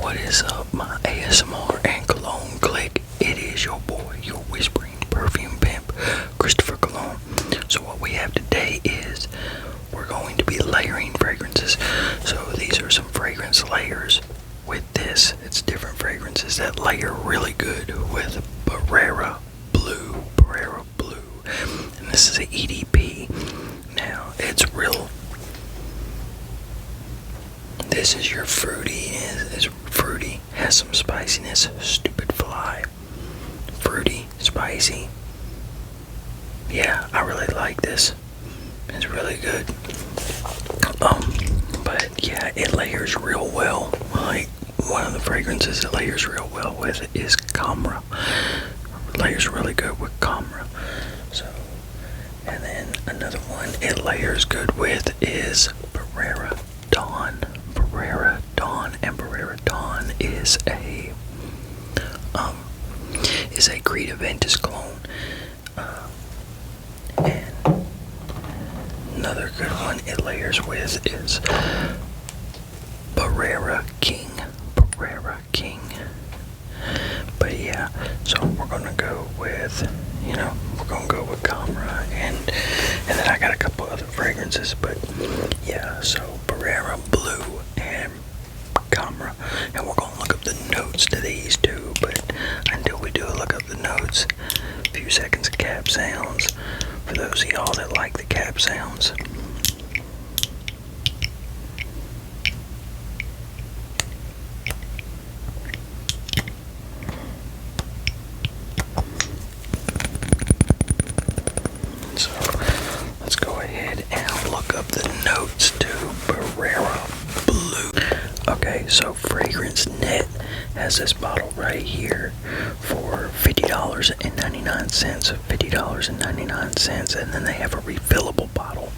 What is up, my ASMR and cologne clique? It is your boy, your whispering perfume pimp, Christopher Cologne. So what we have today is we're going to be layering fragrances. So these are some fragrance layers with this. It's different fragrances that layer really good with Bharara Bleu. Bharara Bleu. And this is an EDP. Now, it's real. This is your fruity. It's fruity. Has some spiciness. Stupid fly. Fruity. Spicy. Yeah, I really like this. It's really good. But yeah, it layers real well. Like, one of the fragrances it layers real well with is Camera. Layers really good with Camera. So, and then another one it layers good with is Bharara Dawn. Bharara Dawn, and Bharara Dawn is a Greta Ventus clone. And another good one it layers with is Bharara King. Bharara King. But yeah, so we're gonna go with, we're gonna go with Camera, and then I got a couple other fragrances, but yeah, so Bharara Bleu and Camera, and we're gonna look up the notes to these two. But until we do look up the notes, a few seconds of cap sounds for those of y'all that like the cap sounds. So let's go ahead and look up the notes to Bharara Bleu. Okay, so Fragrance Net has this bottle right here for $50.99. $50.99, and then they have a refillable bottle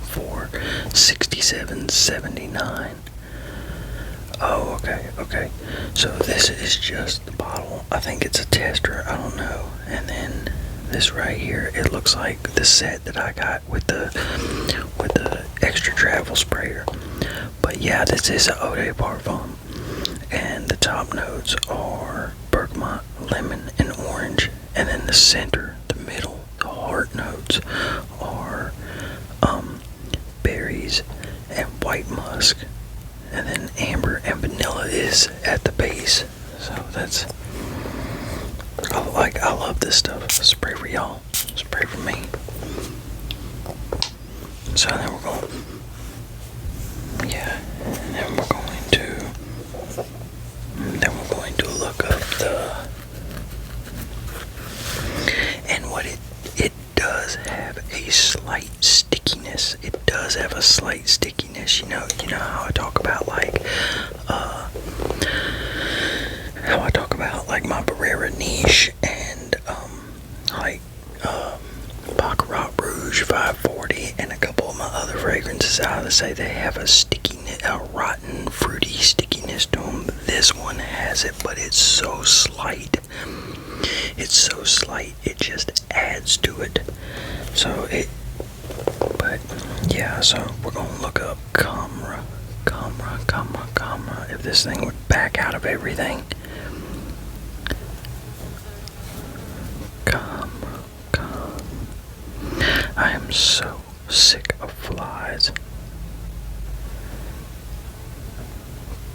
for $67.79. Oh, okay. So this is just the bottle. I think it's a tester. I don't know. And then this right here, it looks like the set that I got with the extra travel sprayer. But yeah, this is an Eau de Parfum, and the top notes are bergamot, lemon, and orange. And then the center, the middle, the heart notes are berries and white musk. And then amber and vanilla is at the base. So that's, I love this stuff. Spray for y'all. Spray for me. So then we're going, yeah, and then we're going to look up and what it does have a slight stickiness. It does have a slight stickiness. You know how I talk about my Bharara niche and Baccarat Rouge 540 and a couple of my other fragrances. I would say they have a stickiness, a rotten, fruity stickiness to them. This one has it, but it's so slight. It's so slight, it just adds to it. But yeah, so we're gonna look up Camera. If this thing would back out of everything. I am so sick of flies.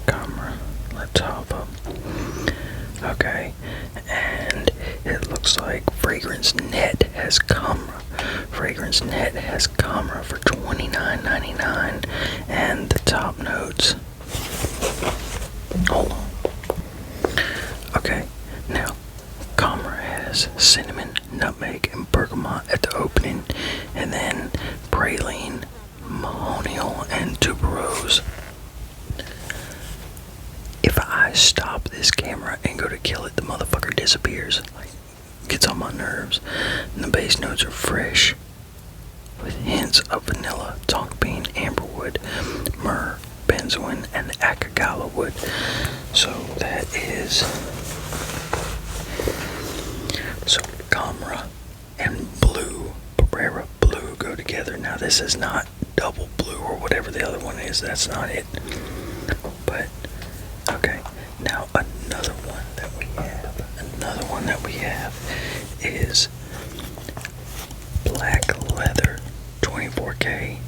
Camera, let's hop up. Okay, and it looks like Fragrance Net has Camera. Fragrance Net has Camera for $29.99, and the top notes. Hold on. Okay, now Camera has cinnamon, nutmeg, and bergamot at the opening, and then praline, mahonial, and tuberose. If I stop this camera and go to kill it, the motherfucker disappears. Gets on my nerves. And the base notes are fresh, with hints of vanilla, tonka bean, amberwood, myrrh, benzoin, and akagala wood. So that is. So Camera and Blue, Bharara Bleu go together. Now this is not double blue or whatever the other one is. That's not it. But okay. have is Black Leather 24K.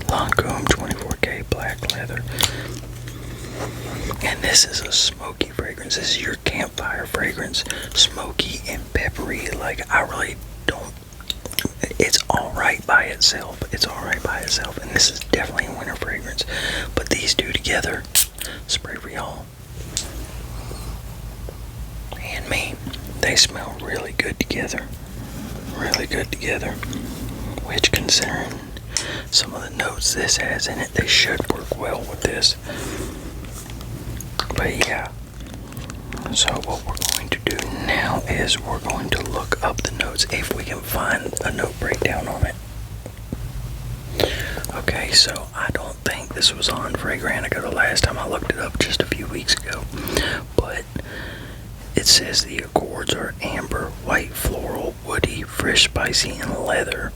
Lancome 24K Black Leather. And this is a smoky fragrance. This is your campfire fragrance. Smoky and peppery. Like, I really don't. It's alright by itself. It's alright by itself. And this is definitely a winter fragrance. But these two together, spray for y'all and me, they smell really good together. Really good together. Which, considering some of the notes this has in it, they should work well with this. But yeah, so what we're going to do now is we're going to look up the notes if we can find a note breakdown on it. Okay, so I don't think this was on Fragrantica the last time I looked it up, just a few weeks ago. But it says the accords are amber, white, floral, woody, fresh, spicy, and leather.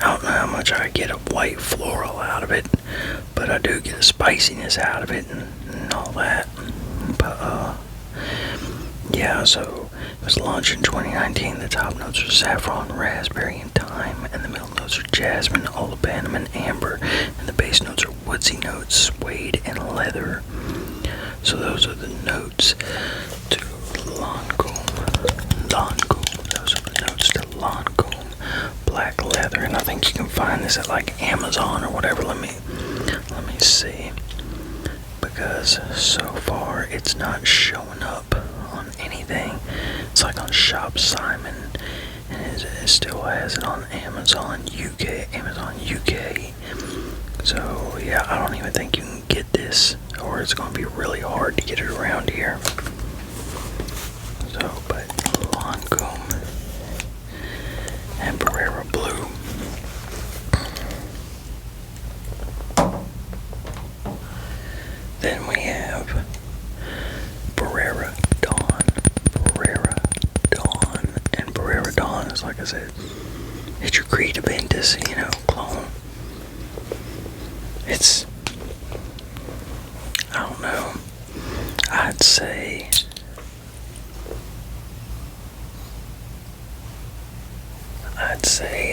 I don't know how much I get of white floral out of it, but I do get a spiciness out of it and all that. But yeah, so it was launched in 2019. The top notes are saffron, raspberry, and thyme, and the middle notes are jasmine, olibanum, and amber, and the base notes are woodsy notes, suede, and leather. So those are the notes to Lancome. Those are the notes to Lancome Black Leather, and I think you can find this at like Amazon or whatever. Let me see, because so far it's not showing up on anything. It's like on Shop Simon, and it still has it on Amazon UK. So yeah, I don't even think you can get this, or it's going to be really hard to get it around here. So, but Lancome and Bharara Bleu. Then we have Bharara Dawn, and Bharara Dawn is, like I said, it's your Creative Indus, clone. It's, I don't know, I'd say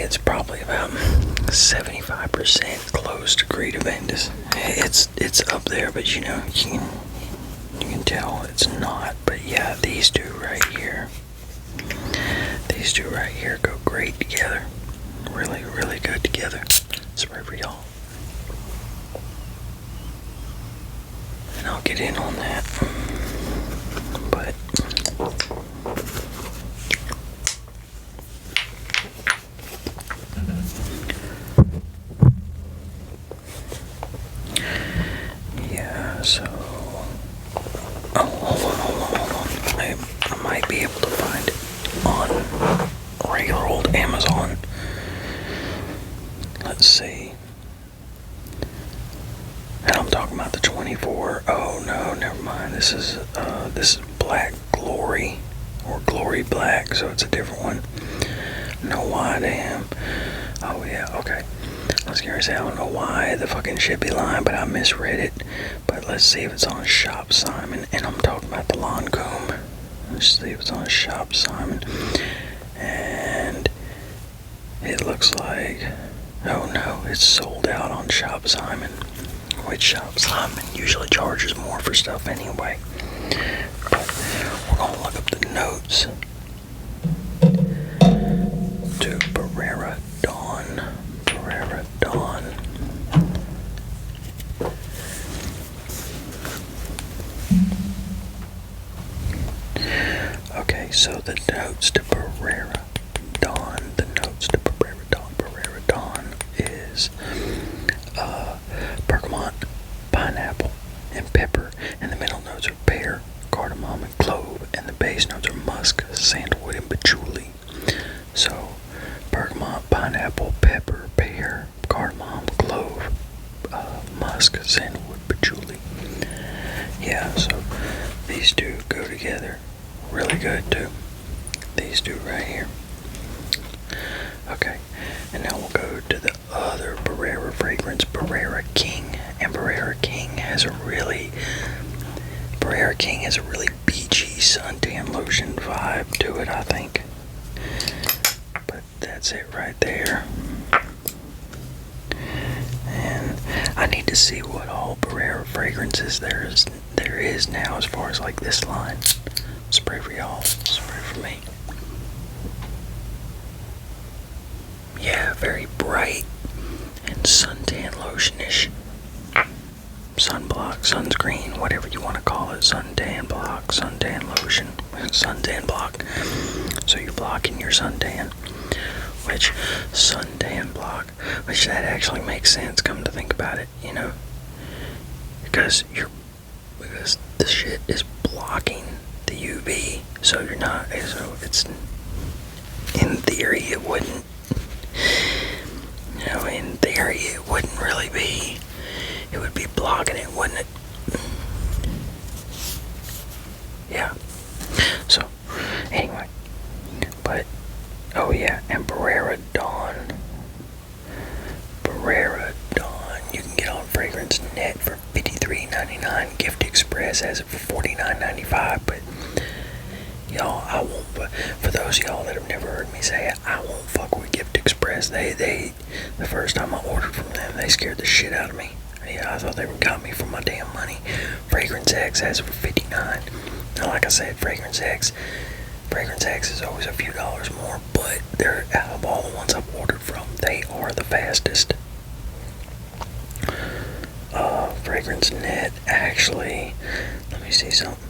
it's probably about 75% close to Creative Indus. It's up there, but you can tell it's not. But yeah, these two right here go great together. Really, really good together. Spray for y'all. And I'll get in on that. But yeah, so hold on. I might be able to find it on regular old Amazon. Let's see. And I'm talking about the 24. Oh no, never mind. This is Black Glory, or Glory Black, so it's a different one. Know why, damn. Oh yeah, okay. I was gonna say, I don't know why the fucking shit be lying, but I misread it. But let's see if it's on Shop Simon, and I'm talking about the Lancome. Let's see if it's on Shop Simon. And it looks like, oh no, it's sold out on Shop Simon. Which Shop Simon usually charges more for stuff anyway. But we're gonna look up the notes to Bharara Dawn. Okay, so the notes to Bharara Dawn is bergamot, pineapple, and pepper, and the middle notes are pear, cardamom, and clove, and the base notes are musk, sandalwood, and patchouli. So bergamot, pineapple, pepper, pear, cardamom, clove, musk, sandalwood, patchouli. Yeah, so these two go together really good too. These two right here. Okay, and now we'll go to the other Bharara fragrance, Bharara King. And Bharara King has a really beachy, suntan lotion vibe to it, I think. But that's it right there. And I need to see what all Bharara fragrances there is now as far as like this line. Spray for y'all, spray for me. Yeah, very bright and suntan lotionish. Sunblock, sunscreen, whatever you want to call it. Suntan block, suntan lotion, suntan block. So you're blocking your suntan. Which, suntan block, which that actually makes sense, come to think about it, you know. Because the shit is blocking the UV, so you're not, so it's, in theory it wouldn't, you know, in theory it wouldn't really be, it would be blocking it, wouldn't it? Yeah. So, anyway, but, oh yeah, and Bharara Dawn. Bharara Dawn. You can get on Fragrance Net for $53.99. Gift Express has it for $49.95. But y'all, I won't. For those of y'all that have never heard me say it, I won't fuck with Gift Express. They the first time I ordered from them, they scared the shit out of me. Yeah, I thought they got me for my damn money. Fragrance X has it for $59. Now, like I said, Fragrance X is always a few dollars more, but they're, out of all the ones I've ordered from, they are the fastest. Fragrance Net actually, let me see something.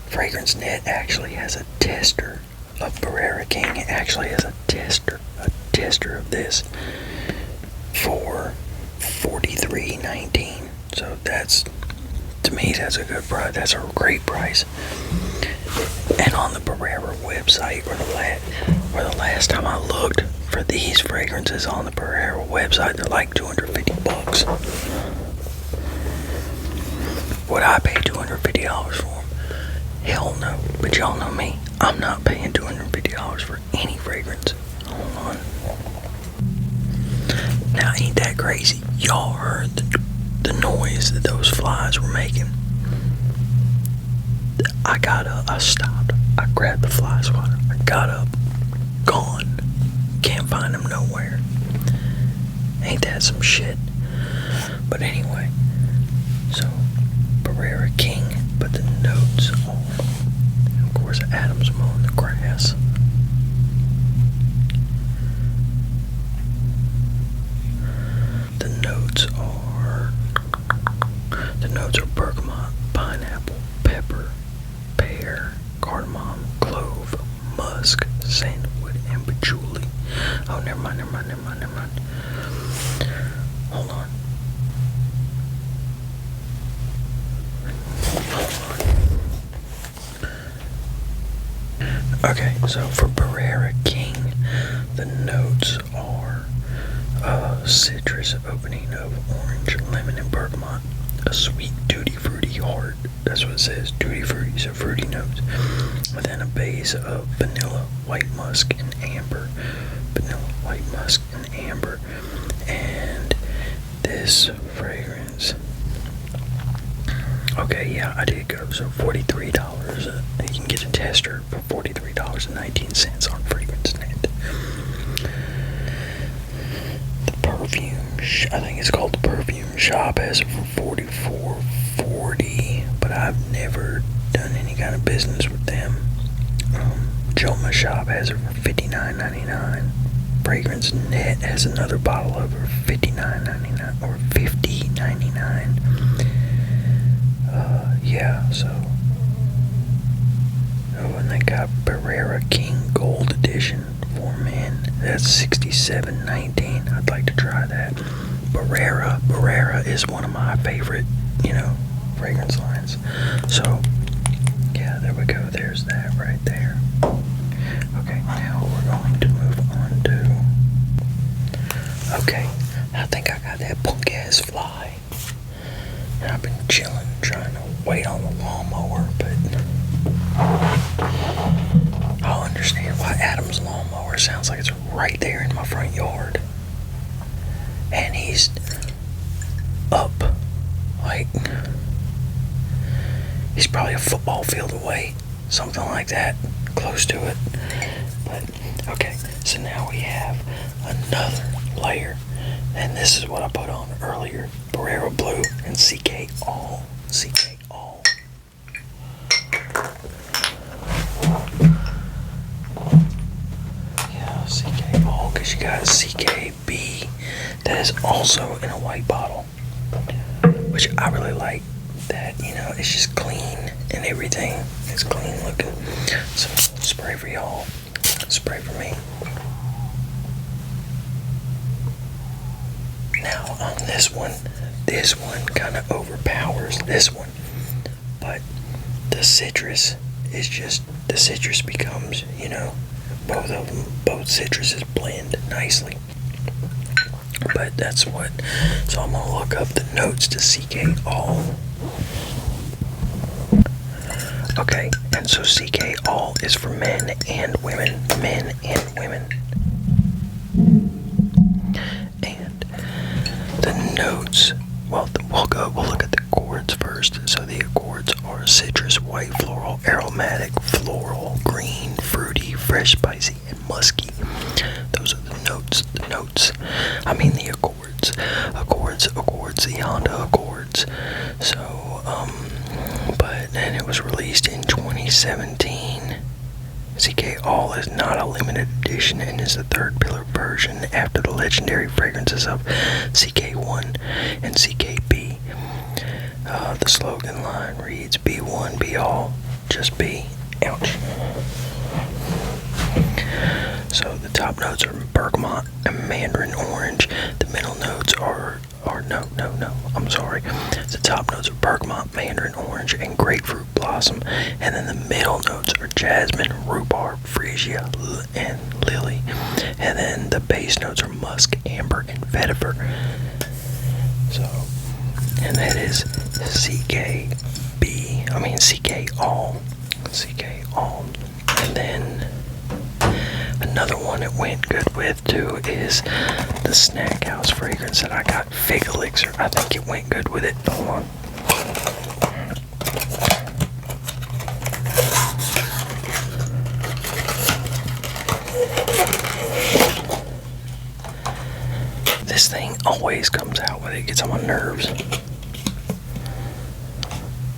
Fragrance Net actually has a tester of Bharara King. It actually has a tester of this for $43.19. So that's, to me, that's a good price. That's a great price. And on the Bharara website, or the last time I looked for these fragrances on the Bharara website, they're like $250. Would I pay $250 for them? Hell no. But y'all know me. I'm not paying $250 for any fragrance. Hold on. Now, ain't that crazy? Y'all heard the noise that those flies were making. I stopped. I grabbed the fly swatter. I got up. Gone. Can't find them nowhere. Ain't that some shit? But anyway, so Bharara King, but the notes are, of course, Adam's mowing the grass. The notes are bergamot, pineapple, pepper, pear, cardamom, clove, musk, sandalwood, and patchouli. Oh, never mind. Hold on. Okay, so for Bharara King, the notes are citrus, opening of orange, lemon, and bergamot. A sweet, tutti fruity heart. That's what it says, tutti fruity, so fruity notes. And then a base of vanilla, white musk, and amber. Vanilla, white musk, and amber. And this fragrance. Okay, yeah, I did go. So $43. You can get a tester for $43.19 on Fragrance Net. The perfume, I think it's called the Perfume Shop, has it for $44.40, but I've never done any kind of business with them. Joma Shop has it for $59.99. Fragrance Net has another bottle of it for $59.99 or $50.99. Yeah, so. Oh, and they got Bharara King Gold Edition for men. That's $67.19. I'd like to try that. Bharara is one of my favorite, fragrance lines. So, yeah, there we go. There's that right there. Okay, now we're going to move on to. Okay, I think I got that punk ass fly. And I've been chilling, trying to wait on the lawnmower, but I'll understand why Adam's lawnmower sounds like it's right there in my front yard. And he's up, like, he's probably a football field away. something like that, close to it. But okay, so now we have another layer, and this is what I put on earlier: Bharara Bleu and CK All. CK All. Yeah, CK All, because you got CKB that is also in a white bottle, which I really like. That, you know, it's just clean and everything. It's clean looking. So spray for y'all, spray for me. Now on this one kind of overpowers this one, but the citrus is just, the citrus becomes, you know, both of them, both citruses blend nicely. But that's what, so I'm gonna look up the notes to CK All. Okay, and so CK All is for men and women. Men and women. And the notes, well, we'll look at the chords first. So the chords are citrus, white, floral, aromatic, floral, green, fruity, fresh, spicy, and musky. Those are the notes. The notes. I mean the accords. Accords, the Honda Accords. So, but then it was released in 2017. CK All is not a limited edition and is the third pillar version after the legendary fragrances of CK1 and CKB. The slogan line reads, "Be one, be all, just be." Ouch. So the top notes are bergamot and mandarin orange. The middle notes are no, I'm sorry. The top notes are bergamot, mandarin orange, and grapefruit blossom. And then the middle notes are jasmine, rhubarb, freesia, and lily. And then the base notes are musk, amber, and vetiver. So, and that is CK All. CK All. And then another one it went good with too is the Snack House fragrance that I got, Fig Elixir. I think it went good with it. Hold on. This thing always comes out with it. It gets on my nerves.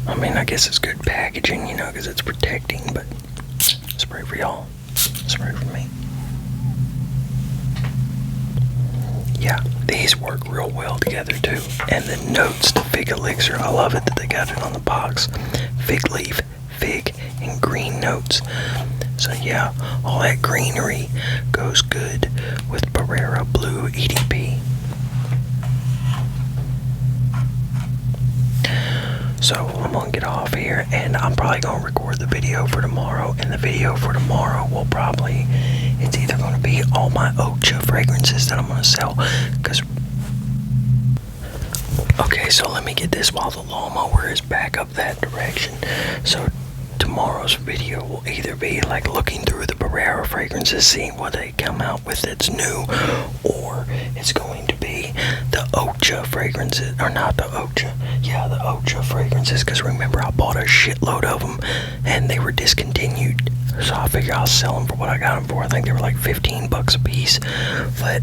I mean, I guess it's good packaging, you know, because it's protecting, but spray for y'all. Spray for me. Yeah, these work real well together too. And the notes to Fig Elixir, I love it that they got it on the box. Fig leaf, fig, and green notes. So yeah, all that greenery goes good with Bharara Bleu EDP. So I'm gonna get off here, and I'm probably gonna record the video for tomorrow. And the video for tomorrow will probably, it's either gonna be all my Ocha fragrances that I'm gonna sell, cause okay, so let me get this while the lawnmower is back up that direction. So tomorrow's video will either be like looking through the Bharara fragrances, seeing what they come out with that's new, or it's going to be the Ocha fragrances, or not the Ocha, yeah, the Ocha fragrances, because remember I bought a shitload of them and they were discontinued, so I figure I'll sell them for what I got them for. I think they were like $15 a piece, but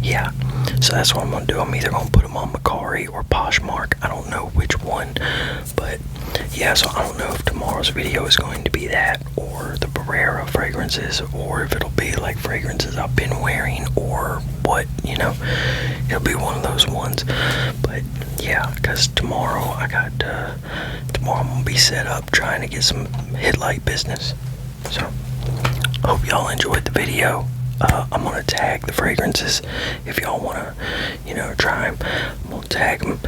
yeah, so that's what I'm gonna do. I'm either gonna put them on Macari or Poshmark, I don't know which one, but yeah, so I don't know if tomorrow's video is going to be that, or the Bharara fragrances, or if it'll be like fragrances I've been wearing, or what, you know, it'll be one of those ones. But yeah, because tomorrow tomorrow I'm gonna be set up trying to get some headlight business. So hope y'all enjoyed the video. I'm gonna tag the fragrances if y'all wanna, you know, try them. I'm gonna tag them,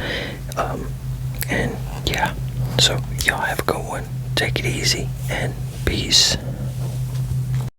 and yeah. So y'all have a good one. Take it easy and peace.